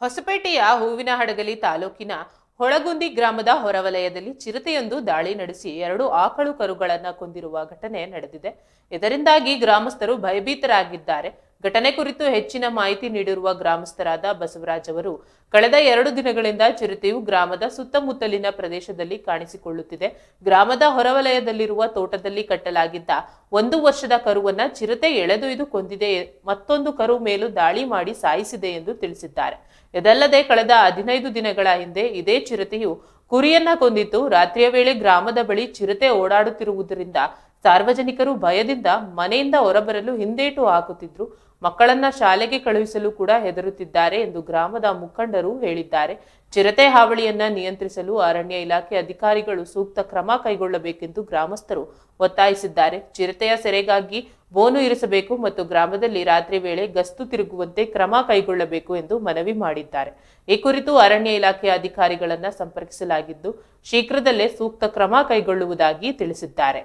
ಹೊಸಪೇಟೆಯ ಹೂವಿನಹಡಗಲಿ ತಾಲೂಕಿನ ಹೊಳಗುಂದಿ ಗ್ರಾಮದ ಹೊರವಲಯದಲ್ಲಿ ಚಿರತೆಯೊಂದು ದಾಳಿ ನಡೆಸಿ 2 ಆಕಳು ಕರುಗಳನ್ನು ಕೊಂದಿರುವ ಘಟನೆ ನಡೆದಿದೆ. ಇದರಿಂದಾಗಿ ಗ್ರಾಮಸ್ಥರು ಭಯಭೀತರಾಗಿದ್ದಾರೆ. ಘಟನೆ ಕುರಿತು ಹೆಚ್ಚಿನ ಮಾಹಿತಿ ನೀಡಿರುವ ಗ್ರಾಮಸ್ಥರಾದ ಬಸವರಾಜ್ ಅವರು, ಕಳೆದ 2 ದಿನಗಳಿಂದ ಚಿರತೆಯು ಗ್ರಾಮದ ಸುತ್ತಮುತ್ತಲಿನ ಪ್ರದೇಶದಲ್ಲಿ ಕಾಣಿಸಿಕೊಳ್ಳುತ್ತಿದೆ. ಗ್ರಾಮದ ಹೊರವಲಯದಲ್ಲಿರುವ ತೋಟದಲ್ಲಿ ಕಟ್ಟಲಾಗಿದ್ದ 1 ವರ್ಷದ ಕರುವನ್ನ ಚಿರತೆ ಎಳೆದೊಯ್ದು ಕೊಂದಿದೆ, ಮತ್ತೊಂದು ಕರು ಮೇಲೂ ದಾಳಿ ಮಾಡಿ ಸಾಯಿಸಿದೆ ಎಂದು ತಿಳಿಸಿದ್ದಾರೆ. ಇದಲ್ಲದೆ ಕಳೆದ 15 ದಿನಗಳ ಹಿಂದೆ ಇದೇ ಚಿರತೆಯು ಕುರಿಯನ್ನ ಕೊಂದಿತ್ತು. ರಾತ್ರಿಯ ವೇಳೆ ಗ್ರಾಮದ ಬಳಿ ಚಿರತೆ ಓಡಾಡುತ್ತಿರುವುದರಿಂದ ಸಾರ್ವಜನಿಕರು ಭಯದಿಂದ ಮನೆಯಿಂದ ಹೊರಬರಲು ಹಿಂದೇಟು ಹಾಕುತ್ತಿದ್ರು. ಮಕ್ಕಳನ್ನ ಶಾಲೆಗೆ ಕಳುಹಿಸಲು ಕೂಡ ಹೆದರುತ್ತಿದ್ದಾರೆ ಎಂದು ಗ್ರಾಮದ ಮುಖಂಡರು ಹೇಳಿದ್ದಾರೆ. ಚಿರತೆ ಹಾವಳಿಯನ್ನ ನಿಯಂತ್ರಿಸಲು ಅರಣ್ಯ ಇಲಾಖೆ ಅಧಿಕಾರಿಗಳು ಸೂಕ್ತ ಕ್ರಮ ಕೈಗೊಳ್ಳಬೇಕೆಂದು ಗ್ರಾಮಸ್ಥರು ಒತ್ತಾಯಿಸಿದ್ದಾರೆ. ಚಿರತೆಯ ಸೆರೆಗಾಗಿ ಬೋನು ಇರಿಸಬೇಕು ಮತ್ತು ಗ್ರಾಮದಲ್ಲಿ ರಾತ್ರಿ ವೇಳೆ ಗಸ್ತು ತಿರುಗುವಂತೆ ಕ್ರಮ ಕೈಗೊಳ್ಳಬೇಕು ಎಂದು ಮನವಿ ಮಾಡಿದ್ದಾರೆ. ಈ ಕುರಿತು ಅರಣ್ಯ ಇಲಾಖೆ ಅಧಿಕಾರಿಗಳನ್ನ ಸಂಪರ್ಕಿಸಲಾಗಿದ್ದು ಶೀಘ್ರದಲ್ಲೇ ಸೂಕ್ತ ಕ್ರಮ ಕೈಗೊಳ್ಳುವುದಾಗಿ ತಿಳಿಸಿದ್ದಾರೆ.